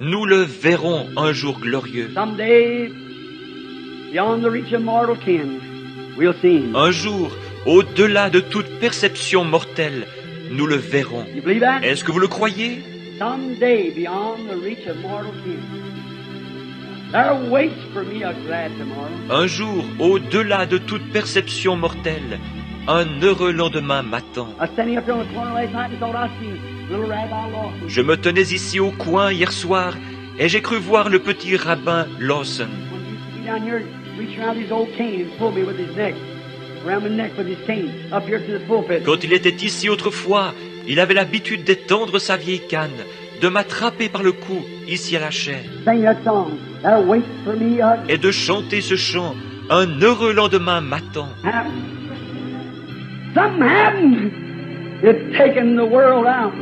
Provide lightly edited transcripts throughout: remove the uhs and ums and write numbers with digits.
Nous le verrons un jour glorieux. Someday, beyond the reach of mortal ken, we'll see him. Un jour, au-delà de toute perception mortelle, nous le verrons. You believe that? Est-ce que vous le croyez? Someday, beyond the reach of mortal ken, there waits for me a glad tomorrow. Un jour, au-delà de toute perception mortelle, un heureux lendemain m'attend. I was standing up there on the corner last night and thought I seen little Rabbi Lawson. Je me tenais ici au coin hier soir et j'ai cru voir le petit rabbin Lawson. When he used to be down here, reaching around his old cane and pull me with his neck, around my neck with his cane, up here to the pulpit. Quand il était ici autrefois, il avait l'habitude d'étendre sa vieille canne, de m'attraper par le cou ici à la chaire Sing that song. There waits for me a et de chanter ce chant. Un heureux lendemain m'attend. happened. Something happened. It's taken the world out.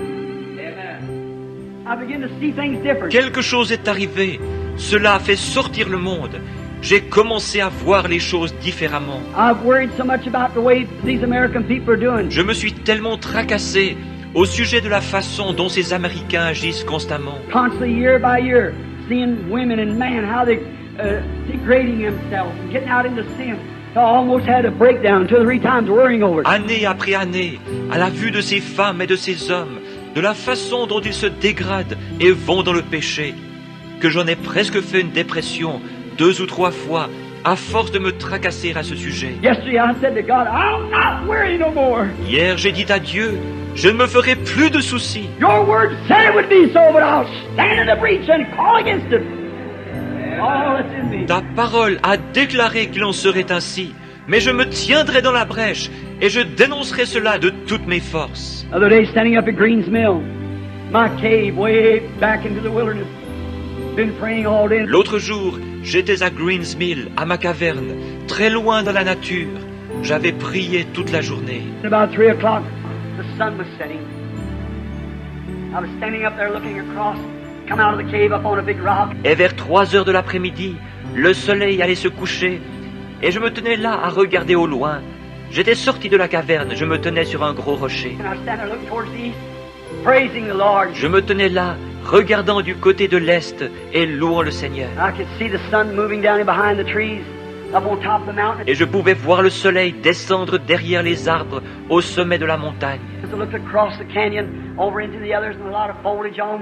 I begin to see things different. Quelque chose est arrivé. Cela a fait sortir le monde. J'ai commencé à voir les choses différemment. I've worried so much about the way these American people are doing. Je me suis tellement tracassé au sujet de la façon dont ces Américains agissent constamment. Constantly, year by year, seeing women and men, how they degrading themselves and getting out into sin. I almost had a breakdown 2 or 3 times worrying over it. Année après année, à la vue de ces femmes et de ces hommes, de la façon dont ils se dégradent et vont dans le péché, que j'en ai presque fait une dépression 2 ou 3 fois, à force de me tracasser à ce sujet. Yesterday I said to God, I'll not worry no more. Hier, j'ai dit à Dieu, je ne me ferai plus de soucis. Your word said it would be so, but I'll stand in the breach and call against it. All that's in me. Ta parole a déclaré qu'il en serait ainsi, mais je me tiendrai dans la brèche et je dénoncerai cela de toutes mes forces. Other day, standing up at Green's Mill, my cave way back into the wilderness. Been praying all day. L'autre jour, j'étais à Greens Mill, à ma caverne, très loin dans la nature. J'avais prié toute la journée. About 3 o'clock, the sun was setting. I was standing up there looking across, come out of the cave up on a big rock. Et vers 3 heures de l'après-midi, le soleil allait se coucher, et je me tenais là à regarder au loin. J'étais sorti de la caverne, je me tenais sur un gros rocher. And I was standing there looking towards the east, praising the Lord. Je me tenais là, regardant du côté de l'est et louant le Seigneur. I could see the sun moving down in behind the trees, up on top of the mountain. Et je pouvais voir le soleil descendre derrière les arbres au sommet de la montagne. As I looked across the canyon, over into the others, and a lot of foliage on,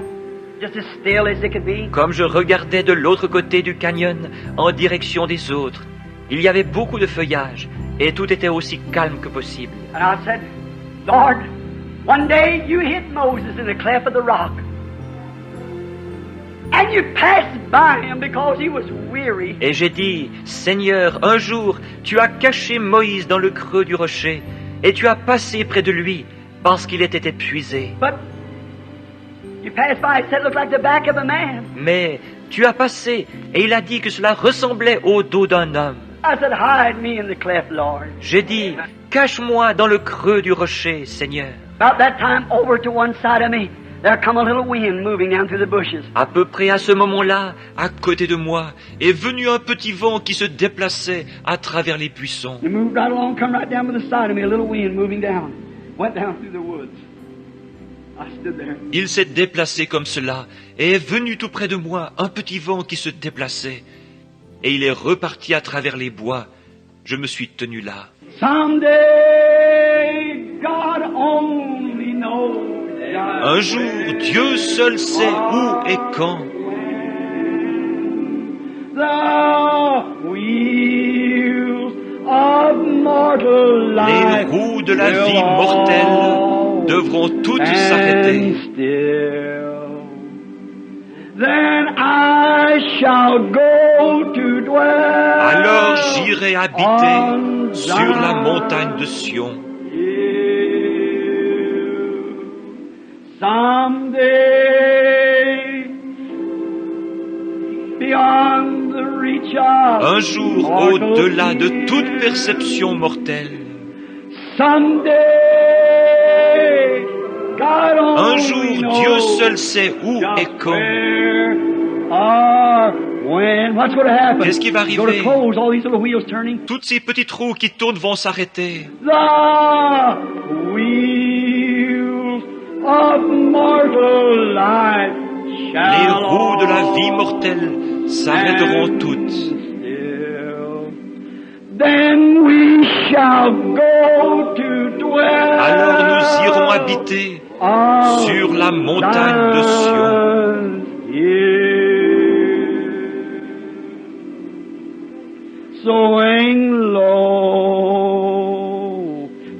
just as still as it could be. Comme je regardais de l'autre côté du canyon, en direction des autres, il y avait beaucoup de feuillage, et tout était aussi calme que possible. And I said, Lord, one day you hid Moses in the cleft of the rock. And you passed by him because he was weary. Et j'ai dit, Seigneur, un jour, tu as caché Moïse dans le creux du rocher, et tu as passé près de lui, parce qu'il était épuisé. But you passed by, it said it looked like the back of a man. Mais tu as passé, et il a dit que cela ressemblait au dos d'un homme. I said, hide me in the cleft, Lord. J'ai dit, cache-moi dans le creux du rocher, Seigneur. About that time, over to one side of me, there come a little wind moving down through the bushes. À peu près à ce moment-là, à côté de moi, est venu un petit vent qui se déplaçait à travers les buissons. It moved right along, come right down to the side of me, a little wind moving down. Went down through the woods. I stood there. Il s'est déplacé comme cela, et est venu tout près de moi un petit vent qui se déplaçait. Et il est reparti à travers les bois. Je me suis tenu là. Someday, God only knows. Un jour, Dieu seul sait où et quand. The wheels of mortal Les life roues de la vie mortelle devront toutes s'arrêter. Then I shall go to dwell. Alors j'irai habiter sur la montagne de Sion. Someday, beyond the reach of Un jour, au-delà de toute perception mortelle, Someday, God un only jour, knows Dieu seul sait où et just quand. where or when. What's going to happen? Qu'est-ce qui va It's going to arriver? close, all these little wheels turning. Toutes ces petites roues qui tournent vont s'arrêter. The wheels of mortal life Les roues de la vie mortelle s'arrêteront toutes. Then we shall go to dwell Alors nous irons habiter sur la montagne de Sion. Soaring low,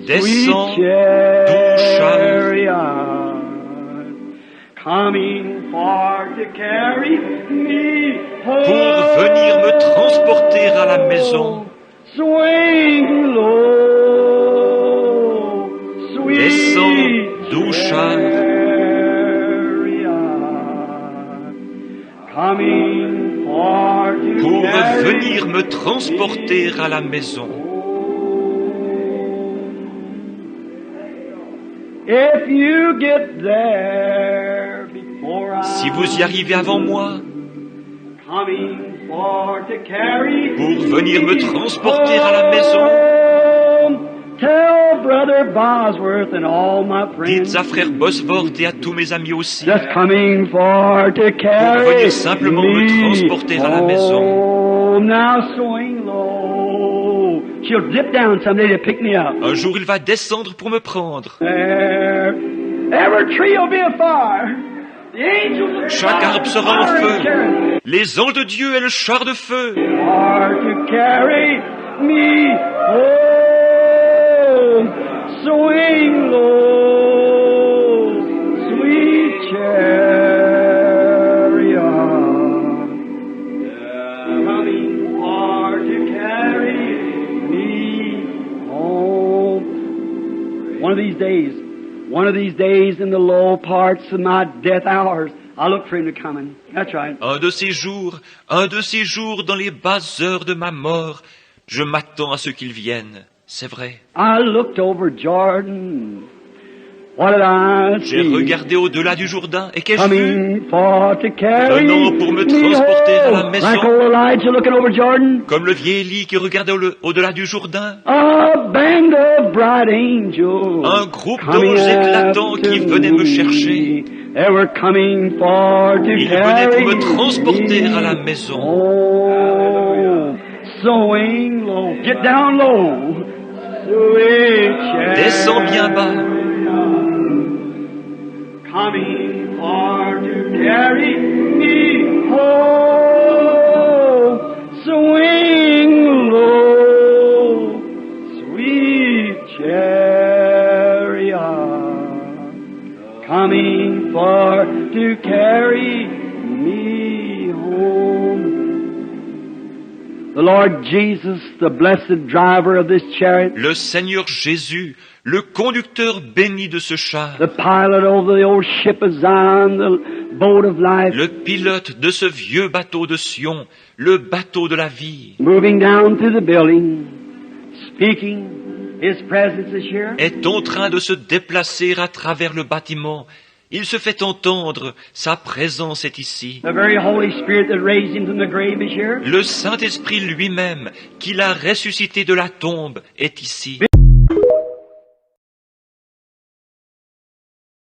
Descends, sweet doux chariot, coming for to carry me home. Pour venir me transporter à la maison. Swing low, sweet Descends, doux chariot, coming for to pour carry venir me transporter à la maison. If you get there before Si vous y arrivez avant moi, coming for to carry pour venir me transporter à la maison, tell Brother Bosworth and all my friends dites à frère Bosworth et à tous mes amis aussi, just coming for to carry pour venir simplement me transporter à la maison. home. Now swing low. She'll dip down someday to pick me up. Un jour il va descendre pour me prendre. There, every tree will be afire. The angels of Chaque God arbre sera en are feu. carrying Les anges de Dieu et le char de feu. are to carry me home. Swing low, sweet chariot, coming are to carry me home. One of these days in the low parts of my death hours, I look for him to come in. That's right. Un de ces jours dans les basses heures de ma mort, je m'attends à ce qu'il vienne. C'est vrai. I looked over Jordan. What did I J'ai see? regardé au-delà du Jourdain et qu'ai-je vu? Coming for to carry Venant pour me me transporter à la home. maison. Like old Elijah looking over Jordan. Comme le vieil Élie qui regardait au-delà du Jourdain. A band of bright angels. Un groupe coming d'anges éclatants after qui venaient me me. chercher. They were coming for to Ils carry venaient pour me transporter me à la maison. home. Sowing low. Get down low. Sweet Descends bien bas. coming for to carry me home. Swing low, sweet chariot, coming for to carry me home. The Lord Jesus, the blessed driver of this chariot, Le Seigneur Jésus, le conducteur béni de ce char, the pilot over the old ship of Zion, the boat of life, le pilote de ce vieux bateau de Sion, le bateau de la vie, moving down through the building, speaking, His presence is here. est en train de se déplacer à travers le bâtiment. Il se fait entendre, sa présence est ici. The very Holy Spirit that raised Him from the grave is here. Le Saint-Esprit lui-même, qui l'a ressuscité de la tombe, est ici.